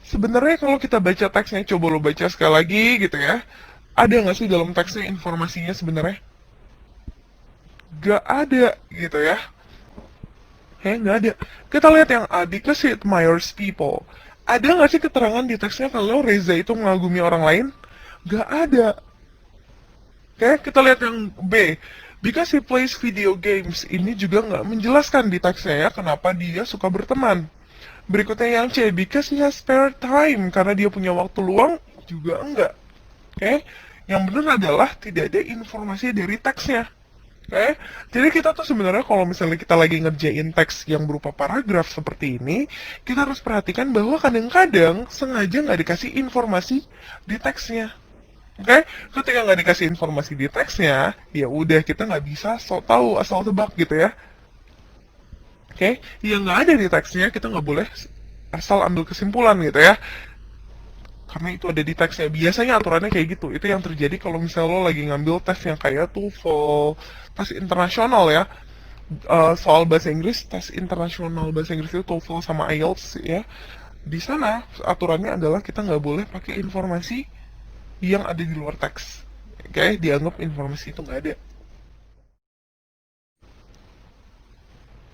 Sebenarnya kalau kita baca teksnya, coba lo baca sekali lagi gitu ya. Ada nggak sih dalam teksnya informasinya sebenarnya? Gak ada gitu ya. Nggak ada. Kita lihat yang A, because he admires people. Ada nggak sih keterangan di teksnya kalau Reza itu mengagumi orang lain? Gak ada. Oke, kita lihat yang B. Because he plays video games. Ini juga nggak menjelaskan di teksnya ya kenapa dia suka berteman. Berikutnya yang C. Because he has spare time. Karena dia punya waktu luang. Juga enggak. Oke, yang benar adalah tidak ada informasi dari teksnya. Oke, jadi kita tuh sebenarnya kalau misalnya kita lagi ngerjain teks yang berupa paragraf seperti ini, kita harus perhatikan bahwa kadang-kadang sengaja nggak dikasih informasi di teksnya. Oke, ketika nggak dikasih informasi di teksnya, ya udah kita nggak bisa so tahu asal tebak gitu ya. Oke, yang nggak ada di teksnya kita nggak boleh asal ambil kesimpulan gitu ya. Karena itu ada di teksnya. Biasanya aturannya kayak gitu. Itu yang terjadi kalau misalnya lo lagi ngambil tes yang kayak TOEFL, tes internasional ya. Soal bahasa Inggris, tes internasional bahasa Inggris itu TOEFL sama IELTS ya. Di sana aturannya adalah kita nggak boleh pakai informasi yang ada di luar teks. Oke, dianggap informasi itu nggak ada.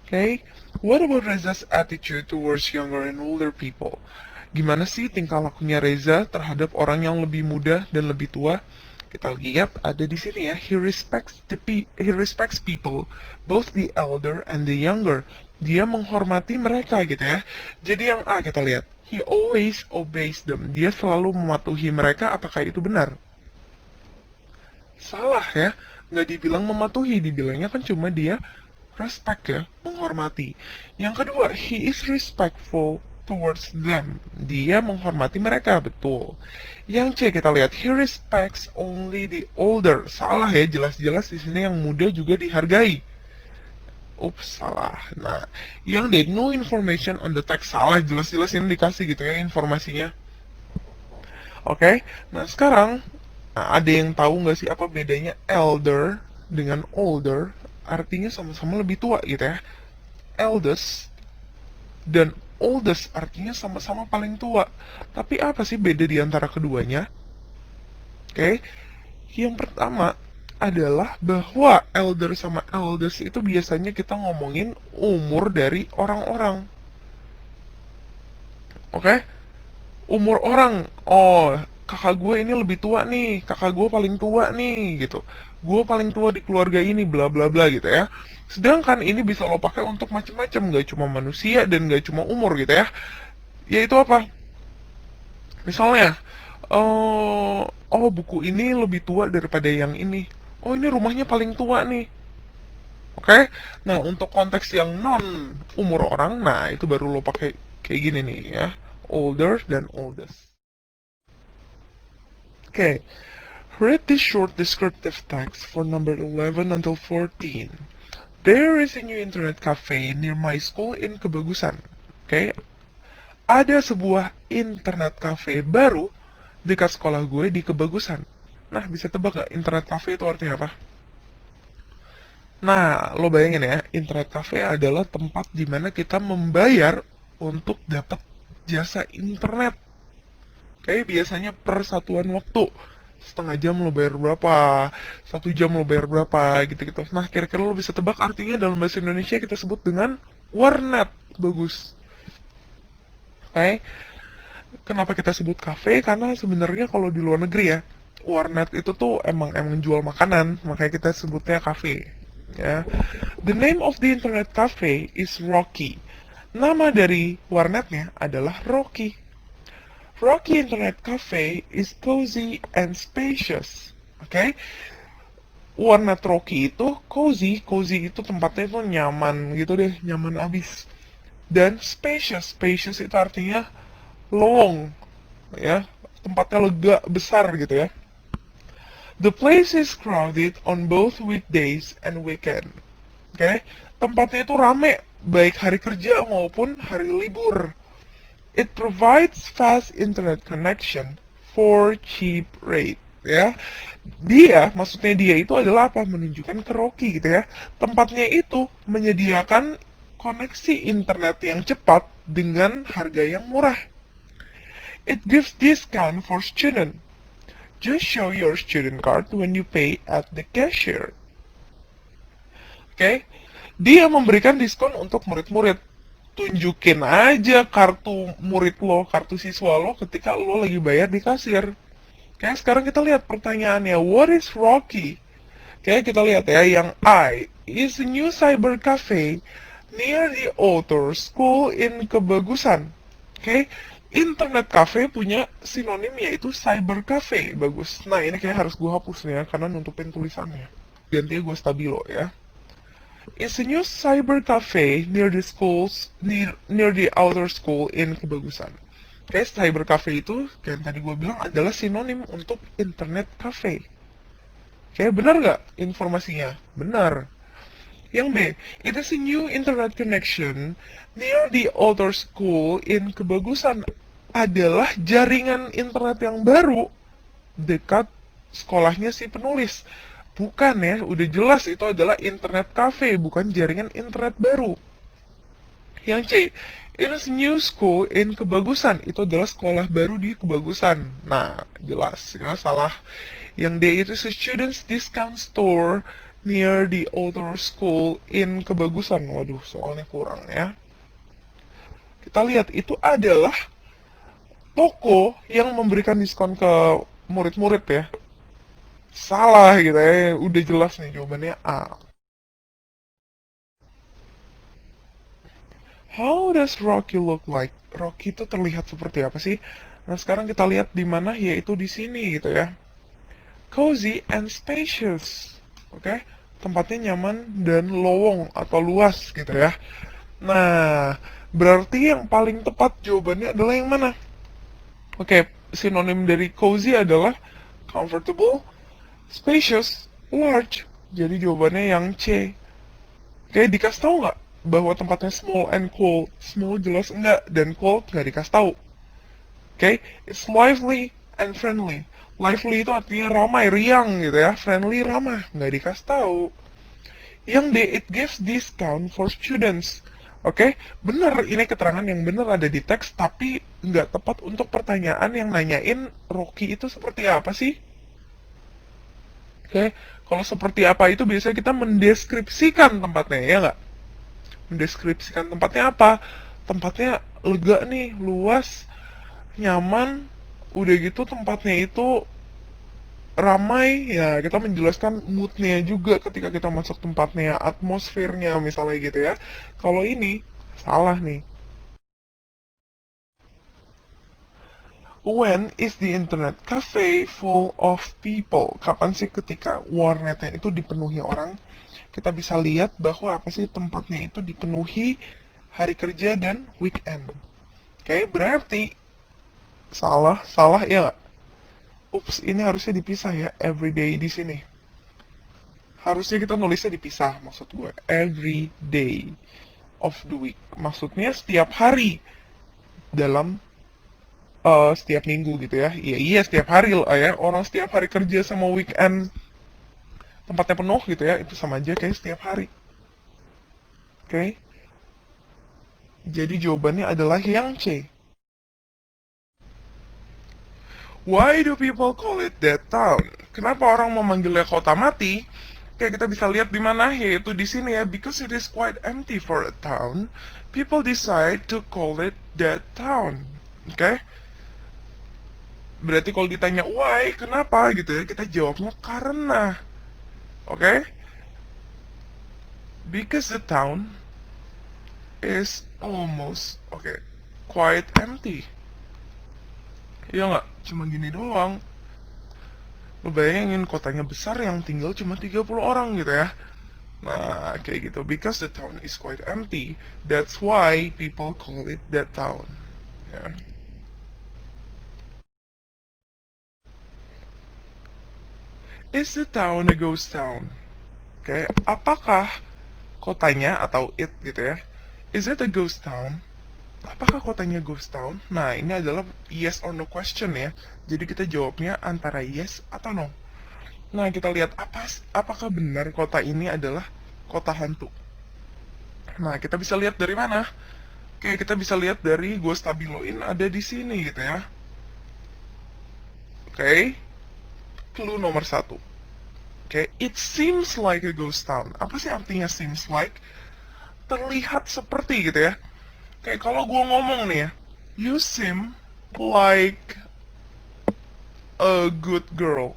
Oke, what about Reza's attitude towards younger and older people? Gimana sih tingkah lakunya Reza terhadap orang yang lebih muda dan lebih tua? Kita lihat ada di sini ya. He respects people, both the elder and the younger. Dia menghormati mereka gitu ya. Jadi yang A kita lihat. He always obeys them. Dia selalu mematuhi mereka. Apakah itu benar? Salah ya. Nggak dibilang mematuhi, dibilangnya kan cuma dia respect ya, menghormati. Yang kedua, he is respectful towards them. Dia menghormati mereka, betul. Yang C kita lihat, he respects only the older. Salah ya, jelas-jelas di sini yang muda juga dihargai. Ups, salah. Nah, yang D, no information on the text. Salah, jelas-jelas ini dikasih gitu ya informasinya. Oke, nah sekarang ada yang tahu nggak sih apa bedanya elder dengan older? Artinya sama-sama lebih tua gitu ya. Eldest dan oldest artinya sama-sama paling tua. Tapi apa sih beda di antara keduanya? Oke, yang pertama adalah bahwa elder sama eldest itu biasanya kita ngomongin umur dari orang-orang. Oke, umur orang. Oh, kakak gue ini lebih tua nih, kakak gue paling tua nih gitu. gue paling tua di keluarga ini, bla bla bla gitu ya. Sedangkan ini bisa lo pakai untuk macam-macam, gak cuma manusia dan gak cuma umur gitu ya. Yaitu apa? Misalnya, oh buku ini lebih tua daripada yang ini. Oh ini rumahnya paling tua nih. Oke, nah untuk konteks yang non umur orang, nah itu baru lo pakai kayak gini nih ya, older dan oldest. Oke, read this short descriptive text for number 11 until 14. There is a new internet cafe near my school in Kebagusan. Oke, ada sebuah internet cafe baru dekat sekolah gue di Kebagusan. Nah, bisa tebak gak internet cafe itu artinya apa? Nah, lo bayangin ya, internet cafe adalah tempat di mana kita membayar untuk dapat jasa internet. Kayak biasanya per satuan waktu. Setengah jam lo bayar berapa, 1 jam lo bayar berapa, gitu-gitu. Nah, kira-kira lo bisa tebak artinya dalam bahasa Indonesia kita sebut dengan warnet. Bagus. Oke, kenapa kita sebut cafe? Karena sebenarnya kalau di luar negeri ya, warnet itu tuh emang jual makanan, makanya kita sebutnya cafe. Ya. The name of the internet cafe is Rocky. Nama dari warnetnya adalah Rocky. Rocky Internet Cafe is cozy and spacious. Oke, okay? Warnet Rocky itu cozy itu tempatnya itu nyaman gitu deh, nyaman abis. Dan spacious itu artinya lowong, ya, tempatnya lega, besar gitu ya. The place is crowded on both weekdays and weekend. Oke, okay? Tempatnya itu rame, baik hari kerja maupun hari libur. It provides fast internet connection for cheap rate. Ya, maksudnya dia itu adalah apa? Menunjukkan ke Rocky gitu ya. Tempatnya itu menyediakan koneksi internet yang cepat dengan harga yang murah. It gives discount for student. Just show your student card when you pay at the cashier. Oke, okay? Dia memberikan diskon untuk murid-murid. Tunjukin aja kartu murid lo, kartu siswa lo ketika lo lagi bayar di kasir. Kayak sekarang kita lihat pertanyaannya, what is Rocky? Kayak kita lihat ya, yang I is a new cyber cafe near the author school in Kebagusan. Oke, internet cafe punya sinonim yaitu cyber cafe. Bagus. Nah ini kayak harus gue hapus nih ya, karena nutupin tulisannya. Gantinya gue stabilo ya. It's a new cyber cafe near the outer school in Kebagusan. Kayak cyber cafe itu, kayak yang tadi gue bilang, adalah sinonim untuk internet cafe. Kayak benar nggak informasinya? Benar. Yang B, it is a new internet connection near the outer school in Kebagusan. Adalah jaringan internet yang baru dekat sekolahnya si penulis. Bukan ya, udah jelas itu adalah internet cafe, bukan jaringan internet baru. Yang C, it is new school in Kebagusan. Itu adalah sekolah baru di Kebagusan. Nah, jelas ya, salah. Yang D, itu a students discount store near the older school in Kebagusan. Waduh, soalnya kurang ya. Kita lihat, itu adalah toko yang memberikan diskon ke murid-murid ya. Salah gitu ya, udah jelas nih jawabannya A. How does Rocky look like? Rocky itu terlihat seperti apa sih? Nah sekarang kita lihat di mana, yaitu di sini gitu ya. Cozy and spacious, oke? Tempatnya nyaman dan lowong atau luas gitu ya. Nah berarti yang paling tepat jawabannya adalah yang mana? Oke, sinonim dari cozy adalah comfortable, spacious, large. Jadi jawabannya yang C. Oke, dikasih tahu nggak bahwa tempatnya small and cold? Small jelas enggak, dan cold nggak dikasih tahu. Oke, it's lively and friendly. Lively itu artinya ramai, riang gitu ya. Friendly, ramah, nggak dikasih tahu. Yang D, it gives discount for students. Oke, benar, ini keterangan yang benar ada di teks, tapi nggak tepat untuk pertanyaan yang nanyain Rocky itu seperti apa sih? Oke, kalau seperti apa itu biasanya kita mendeskripsikan tempatnya, ya nggak? Mendeskripsikan tempatnya apa? Tempatnya lega nih, luas, nyaman, udah gitu tempatnya itu ramai, ya kita menjelaskan moodnya juga ketika kita masuk tempatnya, atmosfernya misalnya gitu ya. Kalau ini salah nih. When is the internet cafe full of people? Kapan sih ketika warnetnya itu dipenuhi orang? Kita bisa lihat bahwa apa sih tempatnya itu dipenuhi hari kerja dan weekend. Oke, berarti salah, salah ya nggak? Ups, ini harusnya dipisah ya, everyday di sini. Harusnya kita nulisnya dipisah, maksud gue. Every day of the week. Maksudnya setiap hari dalam setiap minggu gitu ya. Iya, iya setiap hari loh ya. Orang setiap hari kerja sama weekend tempatnya penuh gitu ya. Itu sama aja kayak setiap hari. Oke. Jadi jawabannya adalah yang C. Why do people call it that town? Kenapa orang memanggilnya kota mati? Kayak kita bisa lihat di mana, yaitu di sini ya. Because it is quite empty for a town, people decide to call it that town. Oke? Berarti kalau ditanya why, kenapa gitu ya, kita jawabnya karena. Oke? Because the town is almost, quite empty. Iya nggak? Cuma gini doang. Lo bayangin kotanya besar yang tinggal cuma 30 orang gitu ya. Nah, kayak gitu. Because the town is quite empty, that's why people call it that town. Ya. Is the town a ghost town? Oke, apakah kotanya atau it gitu ya? Is it a ghost town? Apakah kotanya ghost town? Nah, ini adalah yes or no question ya. Jadi kita jawabnya antara yes atau no. Nah, kita lihat apakah benar kota ini adalah kota hantu. Nah, kita bisa lihat dari mana? Oke, kita bisa lihat dari gue stabiloin ada di sini gitu ya. Oke, clue nomor 1. Oke, it seems like a ghost town. Apa sih artinya seems like? Terlihat seperti gitu ya. Kayak kalau gue ngomong nih ya, you seem like a good girl.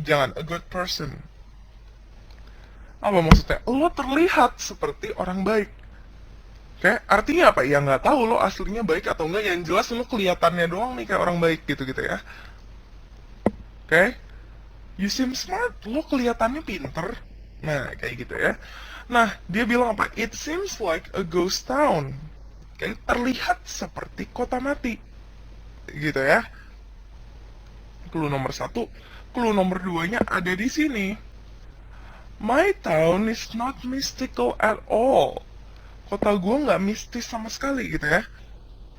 Jangan, a good person. Apa maksudnya? Lo terlihat seperti orang baik. Oke, artinya apa? Ya nggak tahu lo aslinya baik atau enggak. Yang jelas lo kelihatannya doang nih kayak orang baik gitu-gitu ya. Oke, you seem smart. Lo kelihatannya pinter. Nah, kayak gitu ya. Nah, dia bilang apa? It seems like a ghost town. Kayak terlihat seperti kota mati. Gitu ya. Clue nomor 1. Clue nomor 2-nya ada di sini. My town is not mystical at all. Kota gue nggak mistis sama sekali gitu ya.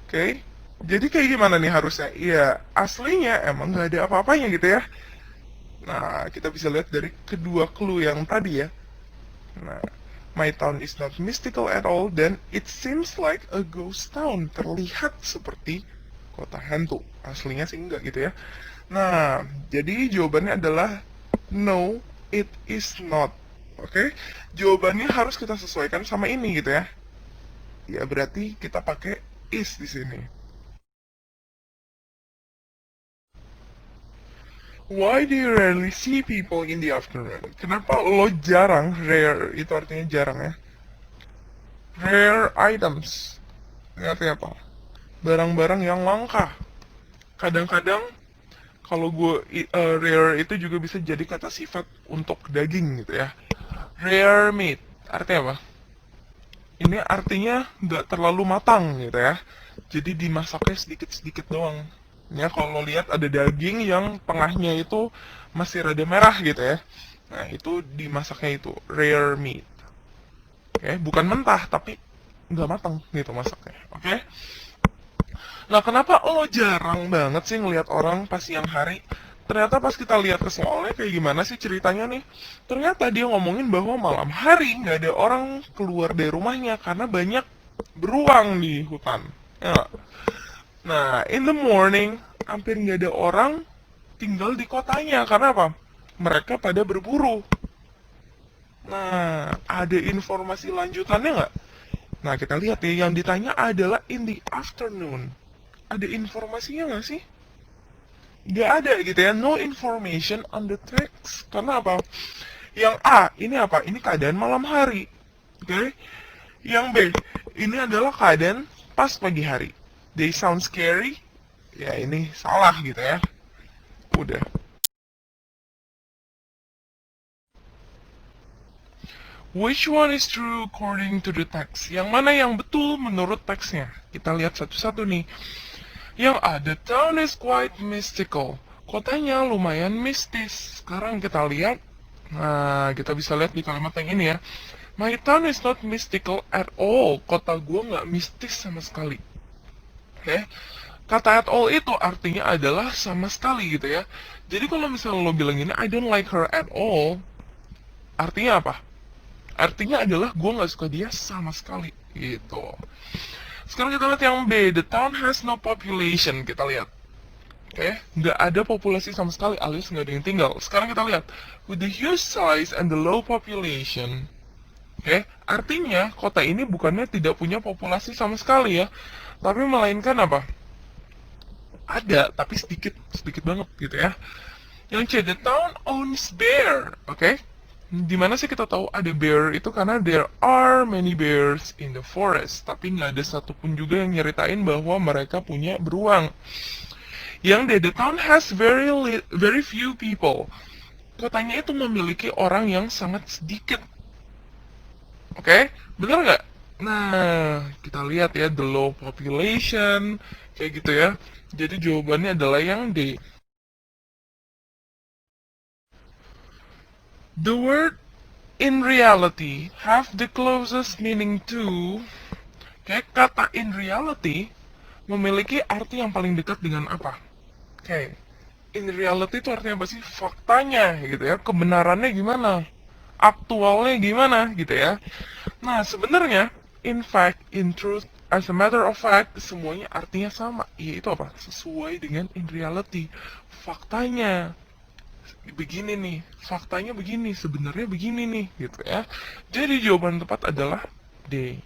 Oke. Jadi kayak gimana nih harusnya? Iya, aslinya emang nggak ada apa-apanya gitu ya. Nah, kita bisa lihat dari kedua clue yang tadi ya. Nah, my town is not mystical at all, dan it seems like a ghost town. Terlihat seperti kota hantu. Aslinya sih enggak gitu ya. Nah, jadi jawabannya adalah no, it is not. Oke, jawabannya harus kita sesuaikan sama ini gitu ya. Ya berarti kita pakai is di sini. Why do you rarely see people in the afternoon? Kenapa lo jarang, rare itu artinya jarang ya. Rare items. Ini artinya apa? Barang-barang yang langka. Kadang-kadang kalau rare itu juga bisa jadi kata sifat untuk daging gitu ya. Rare meat. Artinya apa? Ini artinya nggak terlalu matang gitu ya. Jadi dimasaknya sedikit-sedikit doang. Ya kalau lihat ada daging yang tengahnya itu masih rada merah gitu ya. Nah itu dimasaknya itu rare meat. Oke, bukan mentah tapi nggak matang gitu masaknya. Oke. Nah kenapa lo jarang banget sih ngelihat orang pas siang hari? Ternyata pas kita lihat ke soalnya kayak gimana sih ceritanya nih? Ternyata dia ngomongin bahwa malam hari nggak ada orang keluar dari rumahnya karena banyak beruang di hutan. Ya nggak? Nah, in the morning, hampir nggak ada orang tinggal di kotanya. Karena apa? Mereka pada berburu. Nah, ada informasi lanjutannya nggak? Nah, kita lihat nih, yang ditanya adalah in the afternoon. Ada informasinya nggak sih? Nggak ada gitu ya, no information on the text. Karena apa? Yang A, ini apa? Ini keadaan malam hari. Oke? Yang B, ini adalah keadaan pas pagi hari. They sound scary. Ya ini salah gitu ya. Udah. Which one is true according to the text? Yang mana yang betul menurut teksnya? Kita lihat satu-satu nih. Yang A, the town is quite mystical. Kotanya lumayan mistis. Sekarang kita lihat. Nah, kita bisa lihat di kalimat yang ini ya. My town is not mystical at all. Kota gue nggak mistis sama sekali. Oke. Kata at all itu artinya adalah sama sekali gitu ya. Jadi kalau misalnya lo bilang ini, I don't like her at all. Artinya apa? Artinya adalah gue nggak suka dia sama sekali gitu. Sekarang kita lihat yang B, the town has no population. Kita lihat, oke, nggak ada populasi sama sekali, alias nggak ada yang tinggal. Sekarang kita lihat, with the huge size and the low population. Oke, artinya kota ini bukannya tidak punya populasi sama sekali ya, tapi melainkan apa? Ada, tapi sedikit, sedikit banget gitu ya. Yang C, the town owns bear. Oke, di mana sih kita tahu ada bear itu? Karena there are many bears in the forest, tapi nggak ada satupun juga yang nyeritain bahwa mereka punya beruang. Yang D, the town has very few people. Kotanya itu memiliki orang yang sangat sedikit. Oke, benar nggak? Nah, kita lihat ya, the low population, kayak gitu ya. Jadi jawabannya adalah yang D. The word in reality have the closest meaning to. Kayak kata in reality memiliki arti yang paling dekat dengan apa? Oke, in reality itu artinya apa sih? Faktanya gitu ya, kebenarannya gimana? Aktualnya gimana gitu ya? Nah, sebenarnya in fact, in truth, as a matter of fact, semuanya artinya sama. Yaitu apa? Sesuai dengan in reality. Faktanya begini nih, faktanya begini, sebenarnya begini nih, gitu ya. Jadi jawaban tepat adalah D.